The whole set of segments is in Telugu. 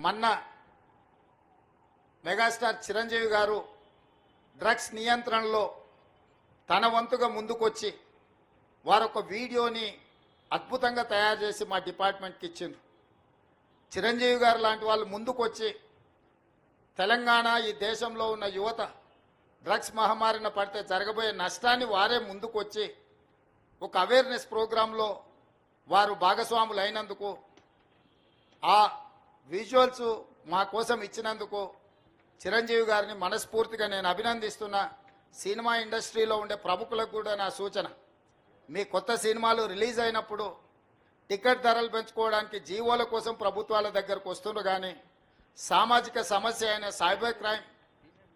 మొన్న మెగాస్టార్ చిరంజీవి గారు డ్రగ్స్ నియంత్రణలో తన వంతుగా ముందుకొచ్చి వారొక వీడియోని అద్భుతంగా తయారు చేసి మా డిపార్ట్మెంట్కి ఇచ్చిండ్రు. చిరంజీవి గారు లాంటి వాళ్ళు ముందుకొచ్చి తెలంగాణ ఈ దేశంలో ఉన్న యువత డ్రగ్స్ మహమ్మారిన పడితే జరగబోయే నష్టాన్ని వారే ముందుకొచ్చి ఒక అవేర్నెస్ ప్రోగ్రాంలో వారు భాగస్వాములు అయినందుకు, ఆ విజువల్స్ మా కోసం ఇచ్చినందుకు చిరంజీవి గారిని మనస్ఫూర్తిగా నేను అభినందిస్తున్నా. సినిమా ఇండస్ట్రీలో ఉండే ప్రముఖులకు కూడా నా సూచన, మీ కొత్త సినిమాలు రిలీజ్ అయినప్పుడు టికెట్ ధరలు పెంచుకోవడానికి జీవోల కోసం ప్రభుత్వాల దగ్గరకు వస్తున్నారు, కానీ సామాజిక సమస్య అయిన సైబర్ క్రైమ్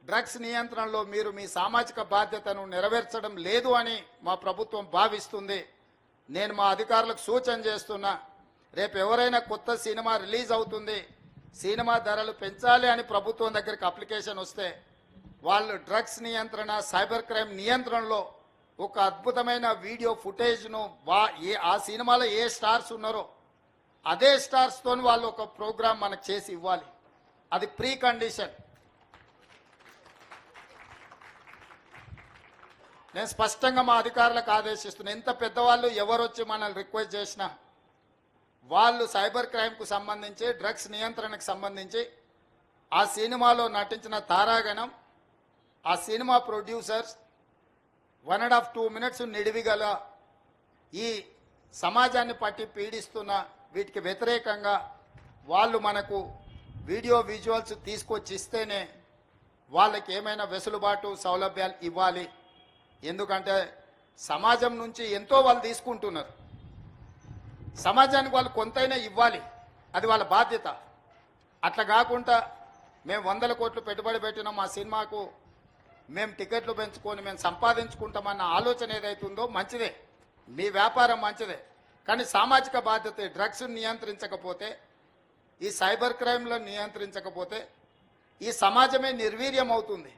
డ్రగ్స్ నియంత్రణలో మీరు మీ సామాజిక బాధ్యతను నెరవేర్చడం లేదు అని మా ప్రభుత్వం భావిస్తుంది. నేను మా అధికారులకు సూచన చేస్తున్నా, రేపు ఎవరైనా కొత్త సినిమా రిలీజ్ అవుతుంది, సినిమా ధరలు పెంచాలి అని ప్రభుత్వం దగ్గరికి అప్లికేషన్ వస్తే వాళ్ళు డ్రగ్స్ నియంత్రణ సైబర్ క్రైమ్ నియంత్రణలో ఒక అద్భుతమైన వీడియో ఫుటేజ్ను ఆ సినిమాలో ఏ స్టార్స్ ఉన్నారో అదే స్టార్స్తో వాళ్ళు ఒక ప్రోగ్రాం మనకు చేసి ఇవ్వాలి. అది ప్రీ కండిషన్. నేను స్పష్టంగా మా అధికారులకు ఆదేశిస్తున్నా, ఎంత పెద్దవాళ్ళు ఎవరు వచ్చి మనల్ని రిక్వెస్ట్ చేసినా వాళ్ళు సైబర్ క్రైమ్కు సంబంధించి డ్రగ్స్ నియంత్రణకు సంబంధించి ఆ సినిమాలో నటించిన తారాగణం, ఆ సినిమా ప్రొడ్యూసర్స్ 1.5-2 minutes నిడివిగల ఈ సమాజాన్ని పట్టి పీడిస్తున్న వీటికి వ్యతిరేకంగా వాళ్ళు మనకు వీడియో విజువల్స్ తీసుకొచ్చి ఇస్తేనే వాళ్ళకి ఏమైనా వెసులుబాటు సౌలభ్యాలు ఇవ్వాలి. ఎందుకంటే సమాజం నుంచి ఎంతో వాళ్ళు తీసుకుంటున్నారు, సమాజానికి వాళ్ళు కొంతైనా ఇవ్వాలి, అది వాళ్ళ బాధ్యత. అట్లా కాకుండా మేము 100 కోట్లు పెట్టుబడి పెట్టినాం మా సినిమాకు, మేము టికెట్లు పెంచుకొని మేము సంపాదించుకుంటామన్న ఆలోచన ఏదైతుందో మంచిదే, మీ వ్యాపారం మంచిదే, కానీ సామాజిక బాధ్యత డ్రగ్స్ నియంత్రించకపోతే, ఈ సైబర్ క్రైమ్లో నియంత్రించకపోతే ఈ సమాజమే నిర్వీర్యం అవుతుంది.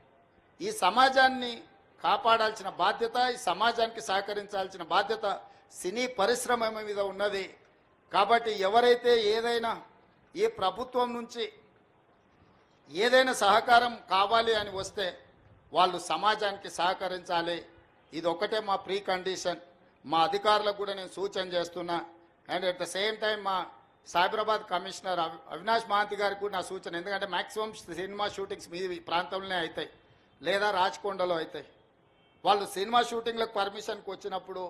ఈ సమాజాన్ని కాపాడాల్సిన బాధ్యత, ఈ సమాజానికి సహకరించాల్సిన బాధ్యత సినీ పరిశ్రమ మీద ఉన్నది. కాబట్టి ఎవరైతే ఏదైనా ఈ ప్రభుత్వం నుంచి ఏదైనా సహకారం కావాలి అని వస్తే వాళ్ళు సమాజానికి సహకరించాలి. ఇది ఒకటే మా ప్రీ కండిషన్. మా అధికారులకు కూడా నేను సూచన చేస్తున్నా. And at the same time మా సైబరాబాద్ కమిషనర్ అవినాష్ మహాంతి గారికి కూడా నా సూచన, ఎందుకంటే మ్యాక్సిమం సినిమా షూటింగ్స్ మీ ప్రాంతంలోనే అవుతాయి లేదా రాచకొండలో అవుతాయి. వాళ్ళు సినిమా షూటింగ్లకు పర్మిషన్కి వచ్చినప్పుడు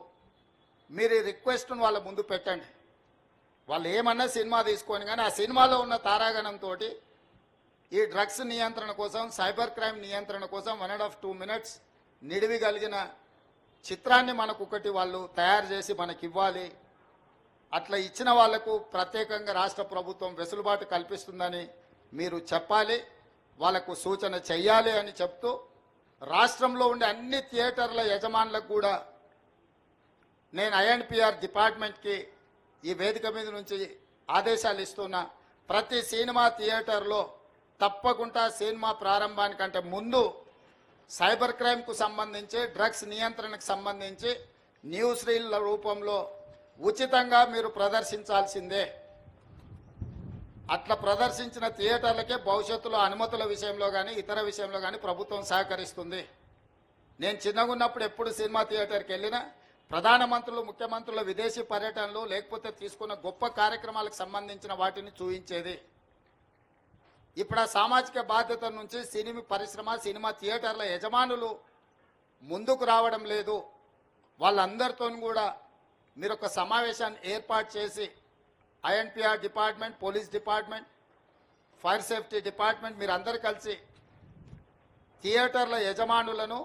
మీరు ఈ రిక్వెస్ట్ను వాళ్ళ ముందు పెట్టండి. వాళ్ళు ఏమన్నా సినిమా తీసుకొని, కానీ ఆ సినిమాలో ఉన్న తారాగణంతో ఈ డ్రగ్స్ నియంత్రణ కోసం, సైబర్ క్రైమ్ నియంత్రణ కోసం 1.5-2 minutes నిడివి కలిగిన చిత్రాన్ని మనకు ఒకటి వాళ్ళు తయారు చేసి మనకి ఇవ్వాలి. అట్లా ఇచ్చిన వాళ్లకు ప్రత్యేకంగా రాష్ట్ర ప్రభుత్వం వెసులుబాటు కల్పిస్తుందని మీరు చెప్పాలి, వాళ్లకు సూచన చెయ్యాలి అని చెప్తూ, రాష్ట్రంలో ఉండే అన్ని థియేటర్ల యజమానులకు కూడా నేను INPR డిపార్ట్మెంట్కి ఈ వేదిక మీద నుంచి ఆదేశాలు ఇస్తున్నా. ప్రతి సినిమా థియేటర్లో తప్పకుండా సినిమా ప్రారంభానికంటే ముందు సైబర్ క్రైమ్కు సంబంధించి, డ్రగ్స్ నియంత్రణకు సంబంధించి న్యూస్ రీల్ల రూపంలో ఉచితంగా మీరు ప్రదర్శించాల్సిందే. అట్లా ప్రదర్శించిన థియేటర్లకే భవిష్యత్తులో అనుమతుల విషయంలో కానీ ఇతర విషయంలో కానీ ప్రభుత్వం సహకరిస్తుంది. నేను చిన్నగా ఉన్నప్పుడు ఎప్పుడు సినిమా థియేటర్కి వెళ్ళినా ప్రధానమంత్రులు, ముఖ్యమంత్రుల విదేశీ పర్యటనలు లేకపోతే తీసుకున్న గొప్ప కార్యక్రమాలకు సంబంధించిన వాటిని చూపించేది. ఇప్పుడు ఆ సామాజిక బాధ్యత నుంచి సినిమా పరిశ్రమ, సినిమా థియేటర్ల యజమానులు ముందుకు రావడం లేదు. వాళ్ళందరితో కూడా మీరు ఒక సమావేశాన్ని ఏర్పాటు చేసి INPR department, police department, fire safety department మీరు అందరు కలిసి థియేటర్ల యజమానులను,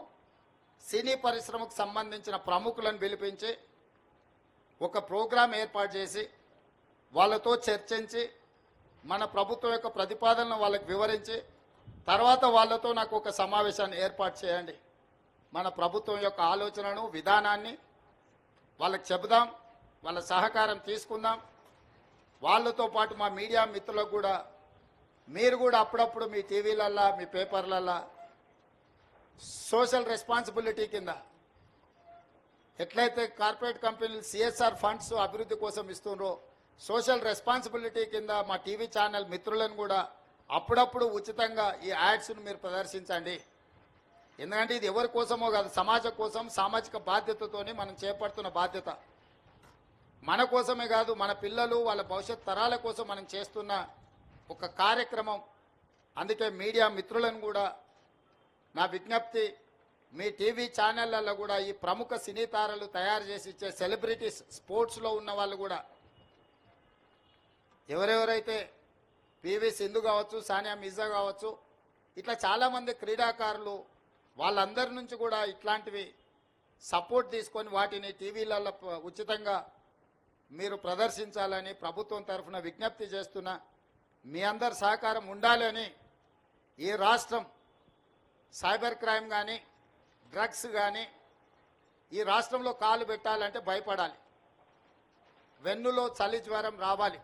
సినీ పరిశ్రమకు సంబంధించిన ప్రముఖులను పిలిపించి ఒక ప్రోగ్రాం ఏర్పాటు చేసి వాళ్ళతో చర్చించి మన ప్రభుత్వం యొక్క ప్రతిపాదనను వాళ్ళకి వివరించి తర్వాత వాళ్ళతో నాకు ఒక సమావేశాన్ని ఏర్పాటు చేయండి. మన ప్రభుత్వం యొక్క ఆలోచనను, విధానాన్ని వాళ్ళకి చెబుదాం, వాళ్ళ సహకారం తీసుకుందాం. వాళ్ళతో పాటు మా మీడియా మిత్రులకు కూడా మీరు కూడా అప్పుడప్పుడు మీ టీవీలల్లా, మీ పేపర్లల్లా సోషల్ రెస్పాన్సిబిలిటీ కింద ఎట్లయితే కార్పొరేట్ కంపెనీలు CSR ఫండ్స్ అభివృద్ధి కోసం ఇస్తున్నారో సోషల్ రెస్పాన్సిబిలిటీ కింద మా టీవీ ఛానల్ మిత్రులను కూడా అప్పుడప్పుడు ఉచితంగా ఈ యాడ్స్ను మీరు ప్రదర్శించండి. ఎందుకంటే ఇది ఎవరి కోసమో కాదు, సమాజం కోసం సామాజిక బాధ్యతతోని మనం చేపడుతున్న బాధ్యత. మన కోసమే కాదు, మన పిల్లలు వాళ్ళ భవిష్యత్ తరాల కోసం మనం చేస్తున్న ఒక కార్యక్రమం. అందుకే మీడియా మిత్రులను కూడా నా విజ్ఞప్తి, మీ టీవీ ఛానళ్లలో కూడా ఈ ప్రముఖ సినీ తారలు తయారు చేసి ఇచ్చే సెలబ్రిటీస్, స్పోర్ట్స్లో ఉన్న వాళ్ళు కూడా ఎవరెవరైతే పివి సింధు కావచ్చు, సానియా మిర్జా కావచ్చు, ఇట్లా చాలామంది క్రీడాకారులు, వాళ్ళందరి నుంచి కూడా ఇట్లాంటివి సపోర్ట్ తీసుకొని వాటిని టీవీలలో ఉచితంగా మీరు ప్రదర్శించాలని ప్రభుత్వం తరఫున విజ్ఞప్తి చేస్తున్నా. మీ అందరి సహకారం ఉండాలని. ఈ రాష్ట్రం సైబర్ క్రైమ్ కానీ డ్రగ్స్ కానీ ఈ రాష్ట్రంలో కాలు పెట్టాలంటే భయపడాలి. వెన్నులో చలి జ్వరం రావాలి.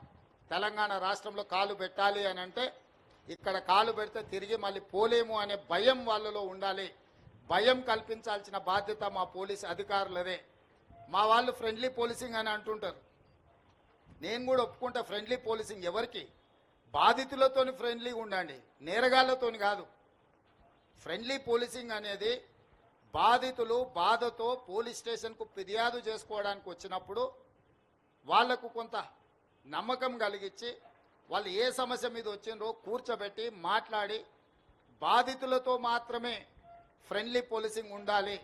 తెలంగాణ రాష్ట్రంలో కాలు పెట్టాలి అని అంటే ఇక్కడ కాలు పెడితే తిరిగి మళ్ళీ పోలేము అనే భయం వాళ్ళలో ఉండాలి. భయం కల్పించాల్సిన బాధ్యత మా పోలీస్ అధికారులదే. మా వాళ్ళు ఫ్రెండ్లీ పోలీసింగ్ అని అంటుంటారు. నేను కూడా ఒప్పుకుంటా, ఫ్రెండ్లీ పోలీసింగ్ ఎవరికి? బాధితులతోని ఫ్రెండ్లీగా ఉండండి, నేరగాళ్లతోని కాదు. ఫ్రెండ్లీ పోలీసింగ్ అనేది బాధితులు బాధతో పోలీస్ స్టేషన్కు ఫిర్యాదు చేసుకోవడానికి వచ్చినప్పుడు వాళ్లకు కొంత నమ్మకం కలిగించి వాళ్ళు ఏ సమస్య మీద వచ్చిందో కూర్చోబెట్టి మాట్లాడి, బాధితులతో మాత్రమే ఫ్రెండ్లీ పోలీసింగ్ ఉండాలి.